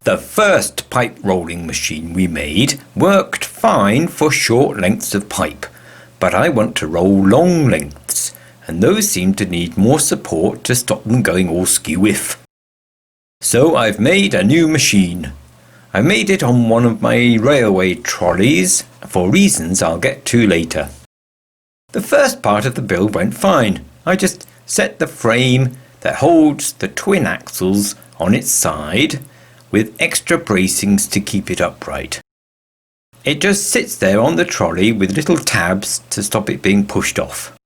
The first pipe rolling machine we made worked fine for short lengths of pipe, but I want to roll long lengths, and those seem to need more support to stop them going all skew-whiff. So I've made a new machine. I made it on one of my railway trolleys for reasons I'll get to later. The first part of the build went fine. I just set the frame that holds the twin axles on its side with extra bracings to keep it upright. It just sits there on the trolley with little tabs to stop it being pushed off.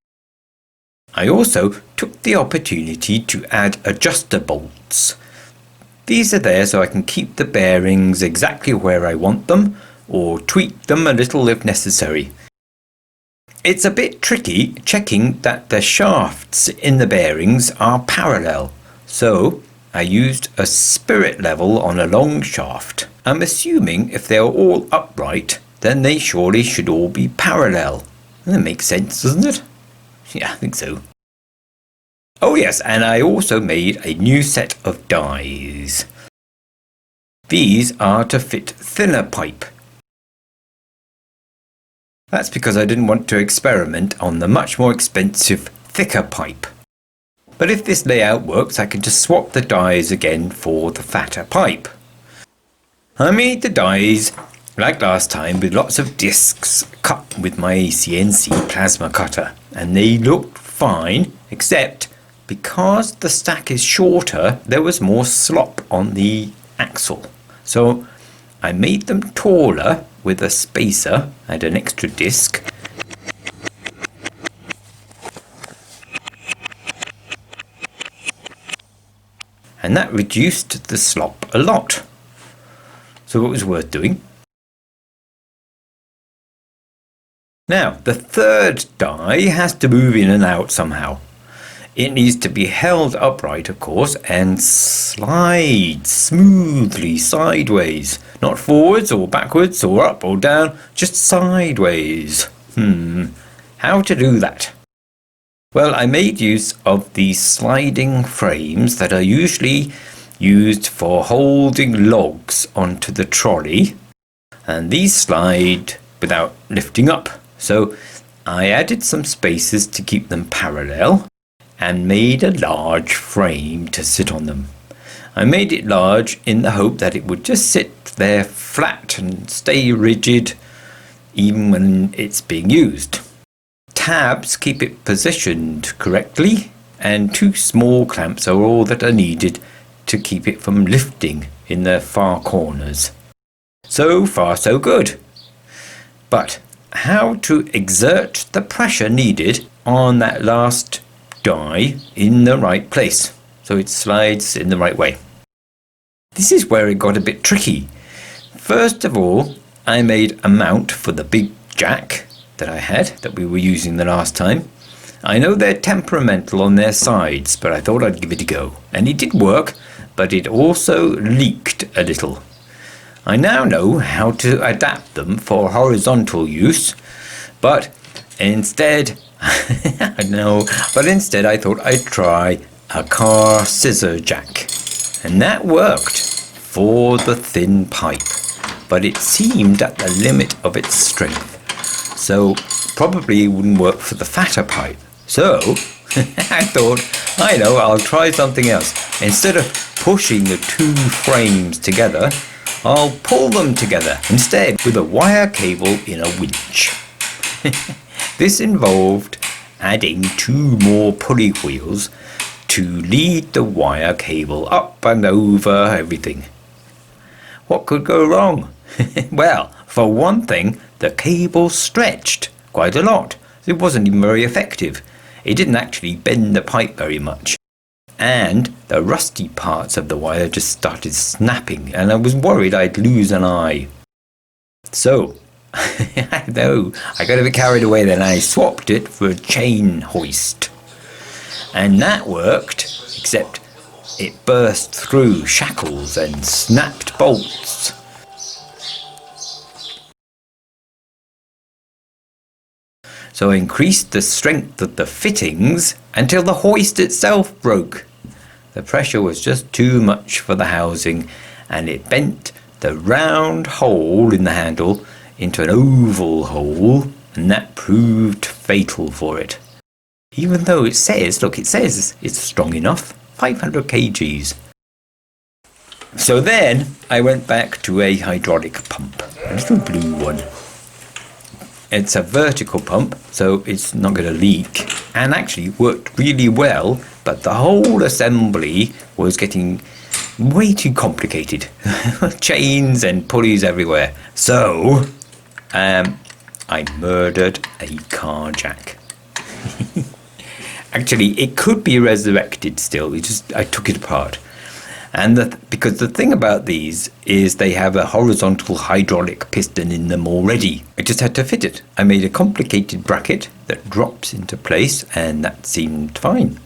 I also took the opportunity to add adjuster bolts. These are there so I can keep the bearings exactly where I want them, or tweak them a little if necessary. It's a bit tricky checking that the shafts in the bearings are parallel, so I used a spirit level on a long shaft. I'm assuming if they're all upright, then they surely should all be parallel. That makes sense, doesn't it? Yeah, I think so. Oh yes, and I also made a new set of dies. These are to fit thinner pipe. That's because I didn't want to experiment on the much more expensive, thicker pipe. But if this layout works, I can just swap the dies again for the fatter pipe. I made the dies like last time with lots of discs cut with my CNC plasma cutter, and they looked fine, except because the stack is shorter, there was more slop on the axle. So I made them taller with a spacer and an extra disc. And that reduced the slop a lot. So it was worth doing. Now, the third die has to move in and out somehow. It needs to be held upright, of course, and slide smoothly sideways. Not forwards or backwards or up or down, just sideways. How to do that? Well, I made use of these sliding frames that are usually used for holding logs onto the trolley, and these slide without lifting up. So I added some spaces to keep them parallel and made a large frame to sit on them. I made it large in the hope that it would just sit there flat and stay rigid even when it's being used. Tabs keep it positioned correctly, and 2 small clamps are all that are needed to keep it from lifting in the far corners. So far so good. But how to exert the pressure needed on that last die in the right place so it slides in the right way? This is where it got a bit tricky. First of all, I made a mount for the big jack that I had, that we were using the last time. I know they're temperamental on their sides, but I thought I'd give it a go. And it did work, but it also leaked a little. I now know how to adapt them for horizontal use, but instead I thought I'd try a car scissor jack. And that worked for the thin pipe, but it seemed at the limit of its strength. So probably wouldn't work for the fatter pipe. So I thought, I'll try something else. Instead of pushing the 2 frames together, I'll pull them together instead with a wire cable in a winch. This involved adding 2 more pulley wheels to lead the wire cable up and over everything. What could go wrong? Well, for one thing, the cable stretched quite a lot. It wasn't even very effective. It didn't actually bend the pipe very much. And the rusty parts of the wire just started snapping, and I was worried I'd lose an eye. So, I got a bit carried away then. I swapped it for a chain hoist. And that worked, except it burst through shackles and snapped bolts. So I increased the strength of the fittings until the hoist itself broke. The pressure was just too much for the housing, and it bent the round hole in the handle into an oval hole, and that proved fatal for it. Even though it says it's strong enough, 500 kgs. So then I went back to a hydraulic pump, a little blue one. It's a vertical pump, so it's not going to leak, and actually worked really well, but the whole assembly was getting way too complicated. Chains and pulleys everywhere. So I murdered a car jack. Actually, it could be resurrected still. I took it apart. And because the thing about these is they have a horizontal hydraulic piston in them already. I just had to fit it. I made a complicated bracket that drops into place, and that seemed fine.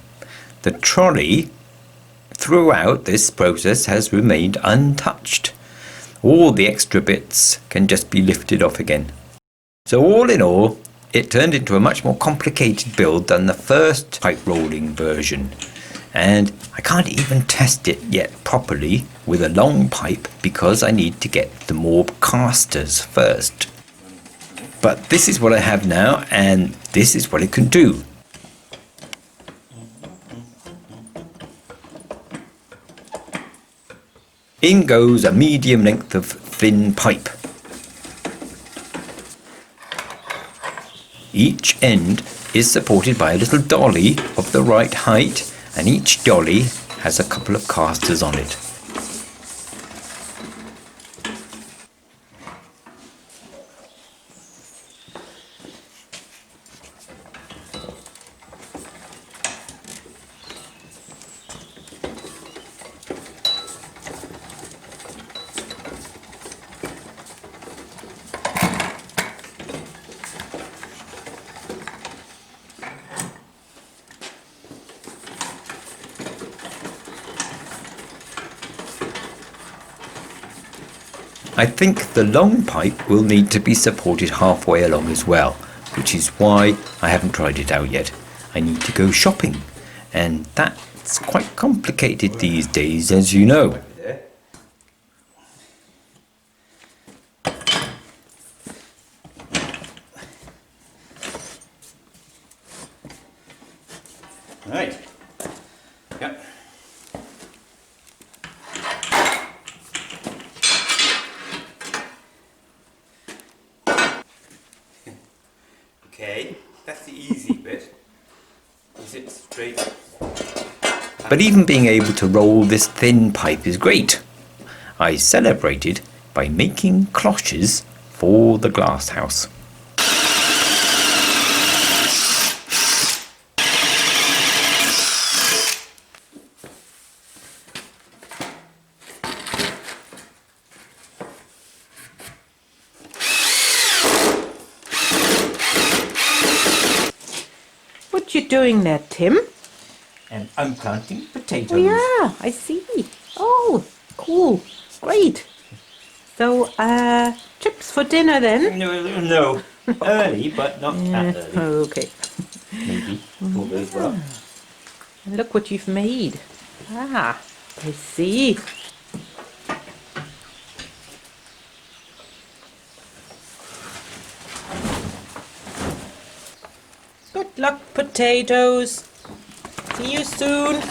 The trolley throughout this process has remained untouched. All the extra bits can just be lifted off again. So all in all, it turned into a much more complicated build than the first pipe rolling version. And I can't even test it yet properly with a long pipe because I need to get the more casters first. But this is what I have now, and this is what it can do. In goes a medium length of thin pipe. Each end is supported by a little dolly of the right height, and each dolly has a couple of casters on it. I think the long pipe will need to be supported halfway along as well, which is why I haven't tried it out yet. I need to go shopping, and that's quite complicated these days, as you know. Right. Yep. Okay, that's the easy bit. Is it straight? But even being able to roll this thin pipe is great. I celebrated by making cloches for the glass house. What you doing there, Tim? And I'm planting potatoes. Oh yeah, I see. Oh, cool. Great. So, chips for dinner then? No. Early, but not that early. Oh, okay. Maybe. All goes well. And look what you've made. Ah, I see. Good luck, potatoes. See you soon.